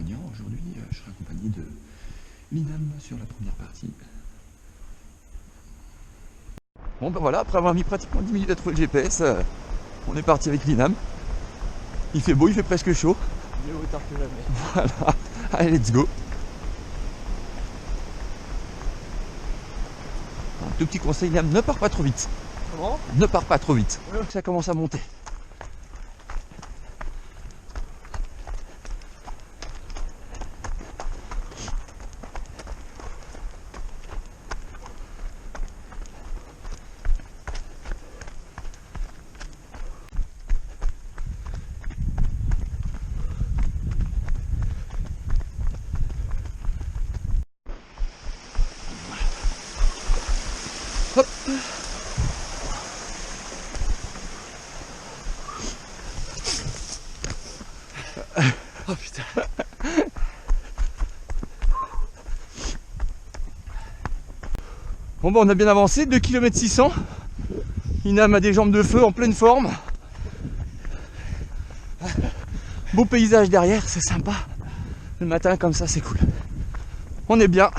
gagnant. Aujourd'hui, je serai accompagné de l'INAM sur la première partie. Bon ben voilà, après avoir mis pratiquement 10 minutes à trouver le GPS, on est parti avec l'INAM. Il fait beau, il fait presque chaud. Mieux vaut tard que jamais. Voilà, allez let's go. Un tout petit conseil, l'INAM, ne pars pas trop vite. Comment? Ne pars pas trop vite. Ça commence à monter. Hop. Oh putain. Bon bah on a bien avancé, 2 km 600. Inam a des jambes de feu en pleine forme. Beau paysage derrière, c'est sympa. Le matin comme ça c'est cool. On est bien.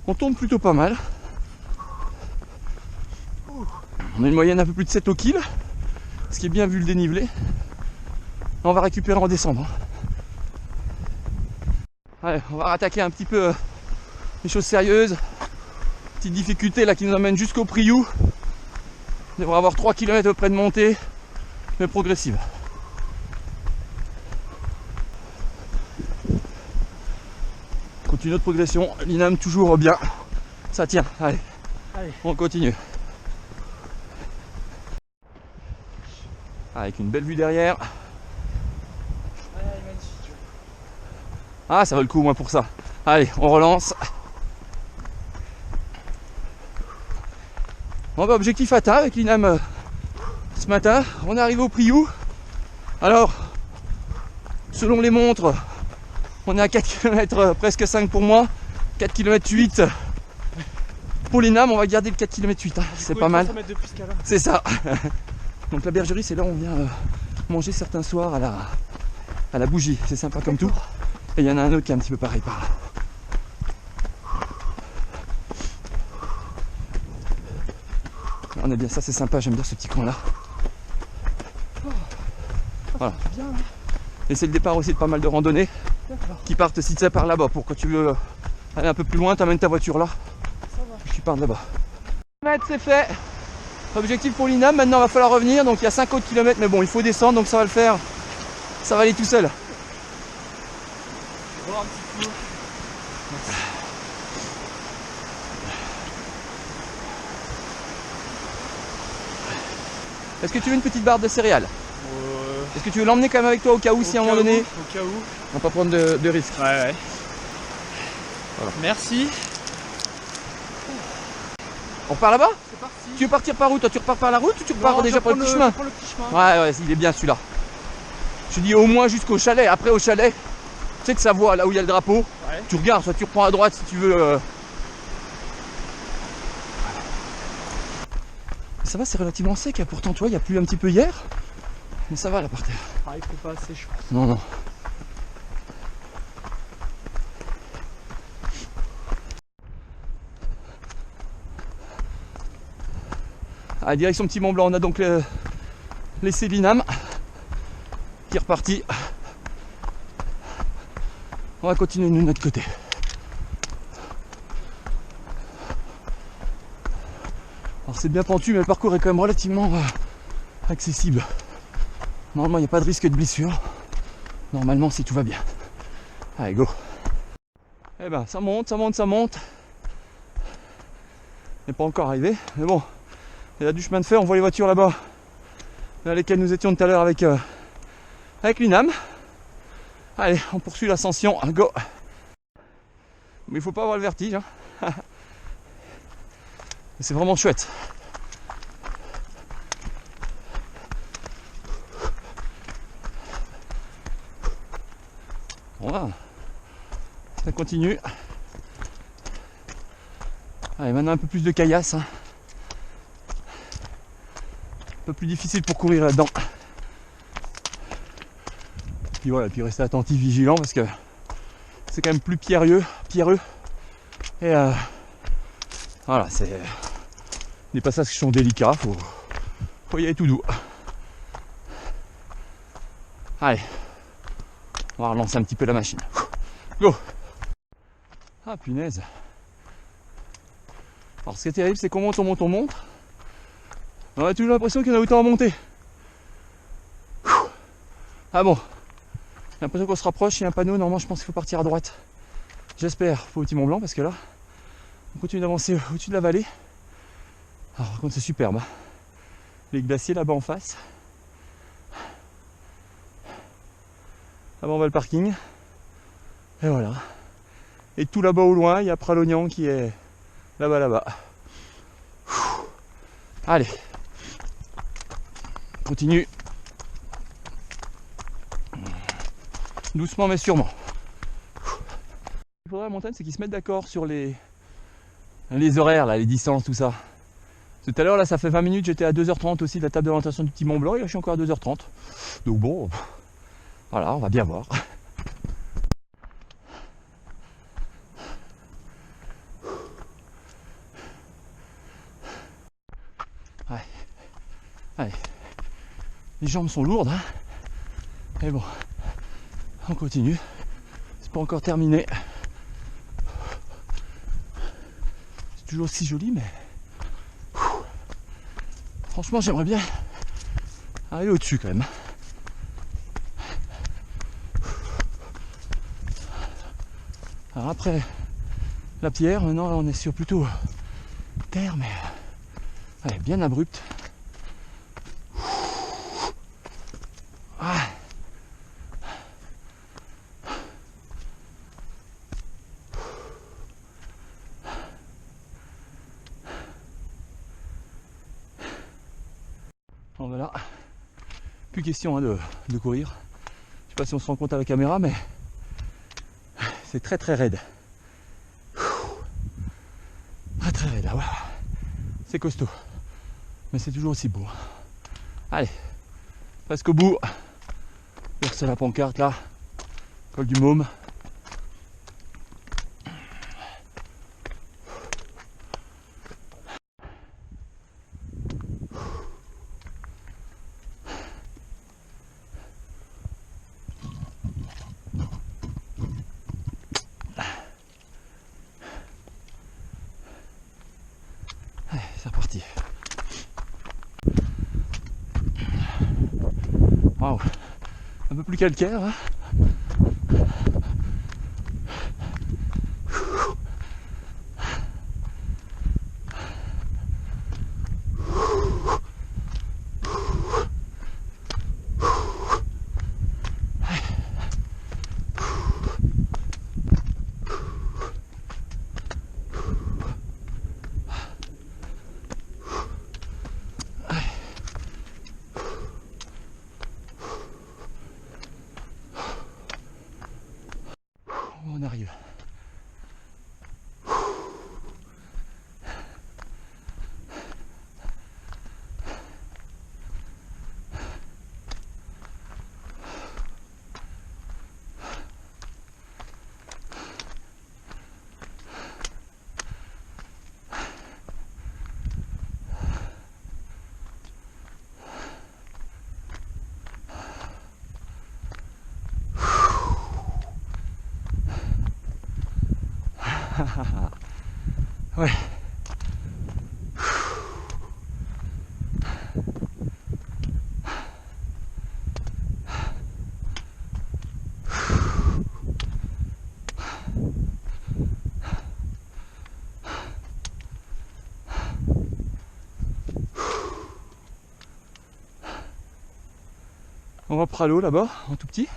On tourne plutôt pas mal. On a une moyenne un peu plus de 7 au kill. Ce qui est bien vu le dénivelé. On va récupérer en descendant. Allez, on va rattaquer un petit peu les choses sérieuses. Petite difficulté là qui nous amène jusqu'au Priou. On devrait avoir 3 km à peu près de montée, mais progressive. Continue notre progression, l'INAM toujours bien. Ça tient, allez. On continue. Avec une belle vue derrière. Magnifique. Ah, ça vaut le coup au moins pour ça. Allez, on relance. Bon bah objectif atteint avec l'INAM ce matin. On est arrivé au Priou. Alors, selon les montres, on est à 4 km, presque 5 pour moi. 4 km 8 pour l'INAM. On va garder le 4 km 8. Hein. C'est pas mal. C'est ça. Donc la bergerie, c'est là où on vient manger certains soirs à la bougie. C'est sympa comme tout. Et il y en a un autre qui est un petit peu pareil par là. On est bien, ça c'est sympa, j'aime bien ce petit coin là. Voilà. Et c'est le départ aussi de pas mal de randonnées qui partent si tu sais par là-bas. Pour quand tu veux aller un peu plus loin, tu amènes ta voiture là. Et tu pars de là-bas. C'est fait. Objectif pour l'INAM, maintenant il va falloir revenir. Donc il y a 5 autres kilomètres, mais bon, il faut descendre donc ça va le faire. Ça va aller tout seul. Voir un petit coup. Est-ce que tu veux une petite barre de céréales? Est-ce que tu veux l'emmener quand même avec toi au cas où, si à un moment donné? Au cas où. On va pas prendre de risques. Ouais. Voilà. Merci. On repart là-bas? C'est parti. Tu veux partir par où? Toi tu repars par la route ou tu repars déjà par le petit chemin? Le petit chemin. Ouais, il est bien celui-là. Je dis au moins jusqu'au chalet. Après au chalet, tu sais que ça voit là où il y a le drapeau. Ouais. Tu regardes, soit tu reprends à droite si tu veux. Ça va, c'est relativement sec. Pourtant, tu vois, il y a plu un petit peu hier. Mais ça va là par terre. Ah, il fait pas assez chaud. Non, non. À direction Petit Mont Blanc, on a donc laissé l'INAM qui est reparti. On va continuer de notre côté. Alors c'est bien pentu, mais le parcours est quand même relativement accessible. Normalement, il n'y a pas de risque de blessure. Normalement, si tout va bien. Allez, go. Eh ben, ça monte, ça monte, ça monte. On n'est pas encore arrivé, mais bon. Il y a du chemin de fer, on voit les voitures là-bas dans lesquelles nous étions tout à l'heure avec l'INAM. Allez, on poursuit l'ascension, go. Mais il faut pas avoir le vertige. Hein. C'est vraiment chouette. Voilà. Ça continue. Allez, maintenant un peu plus de caillasse. Hein. Un peu plus difficile pour courir là-dedans. Il puis voilà, puis rester attentif, vigilant, parce que c'est quand même plus pierreux. Et voilà, c'est des passages qui sont délicats, faut y aller tout doux. Allez, on va relancer un petit peu la machine. Go! Ah punaise! Alors ce qui est terrible, c'est qu'on monte. On a toujours l'impression qu'il y en a autant à monter. Ah bon, j'ai l'impression qu'on se rapproche, il y a un panneau, normalement je pense qu'il faut partir à droite. J'espère, faut au Petit Mont Blanc parce que là, on continue d'avancer au-dessus de la vallée. Alors par contre c'est superbe, hein. Les glaciers là-bas en face. Là-bas on va le parking. Et voilà. Et tout là-bas au loin, il y a Pralognan qui est là-bas. Allez. Continue. Doucement mais sûrement. Il faudrait à la montagne, c'est qu'ils se mettent d'accord sur les horaires, là, les distances, tout ça. Tout à l'heure, là, ça fait 20 minutes, j'étais à 2h30 aussi de la table d'orientation du Petit Mont Blanc, et là, je suis encore à 2h30. Donc bon, voilà, on va bien voir. Ouais. Allez. Les jambes sont lourdes, hein. Mais bon, on continue. C'est pas encore terminé. C'est toujours aussi joli, mais franchement, j'aimerais bien aller au-dessus quand même. Alors après la pierre, maintenant là, on est sur plutôt terre, mais ouais, bien abrupte. Ah. Bon voilà, plus question hein, de courir. Je sais pas si on se rend compte à la caméra, mais c'est très raide. Ah, très raide, ouais. C'est costaud, mais c'est toujours aussi beau. Allez, presque au bout. C'est la pancarte là, col du Môme. Allez, c'est reparti. Waouh, un peu plus calcaire, hein. On arrive. Ouais. On va Pralo là-bas, en tout petit.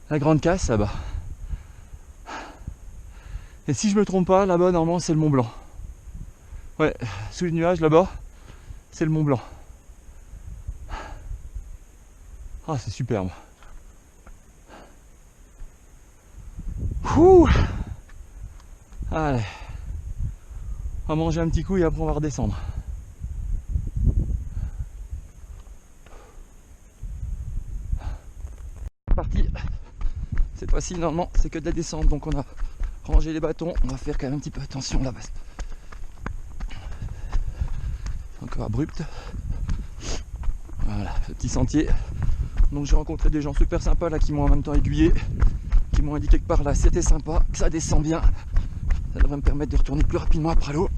La grande casse là-bas. Et si je me trompe pas, là-bas normalement c'est le Mont Blanc. Ouais, sous les nuages là-bas, c'est le Mont Blanc. Ah, c'est superbe. Ouh. Allez. On va manger un petit coup et après on va redescendre. fois-ci, normalement, c'est que de la descente. Donc on a rangé les bâtons. On va faire quand même un petit peu attention là-bas. Encore abrupt. Voilà, ce petit sentier. Donc j'ai rencontré des gens super sympas là qui m'ont en même temps aiguillé, qui m'ont indiqué que par là c'était sympa, que ça descend bien. Ça devrait me permettre de retourner plus rapidement à Pralot.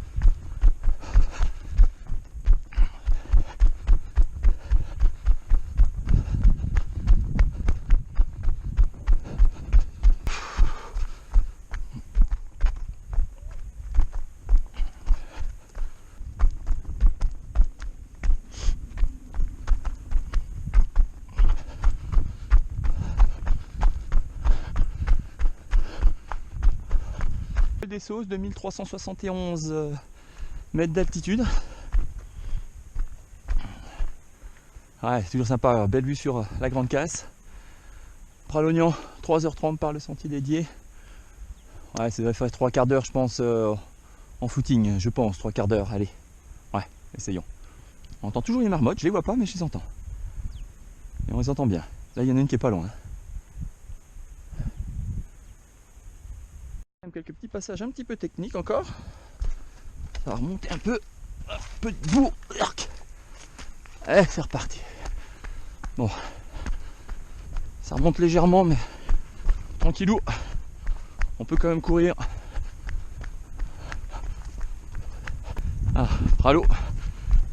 Des Sauces de 1371 mètres d'altitude. Ouais, c'est toujours sympa, belle vue sur la Grande Casse. Pralognan, 3h30 par le sentier dédié. Ouais, ça devrait faire 3 quarts d'heure, je pense, en footing, je pense, 3 quarts d'heure, allez. Ouais, essayons. On entend toujours les marmottes, je les vois pas, mais je les entends. Et on les entend bien. Là, il y en a une qui est pas loin. Quelques petits passages un petit peu techniques encore. Ça va remonter un peu de boue. Allez, c'est reparti. Bon, ça remonte légèrement, mais tranquillou. On peut quand même courir. Ah, Pralot.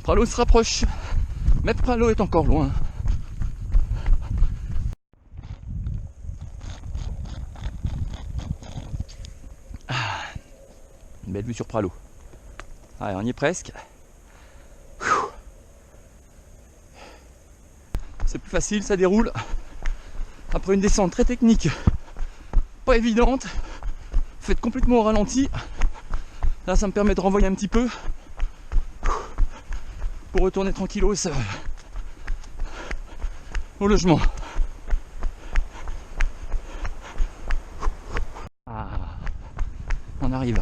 Pralot se rapproche, mais Pralot est encore loin. Une belle vue sur Pralot. Allez, on y est presque. C'est plus facile, ça déroule. Après une descente très technique, pas évidente, faite complètement au ralenti. Là, ça me permet de renvoyer un petit peu pour retourner tranquillos au logement. Ah, on arrive.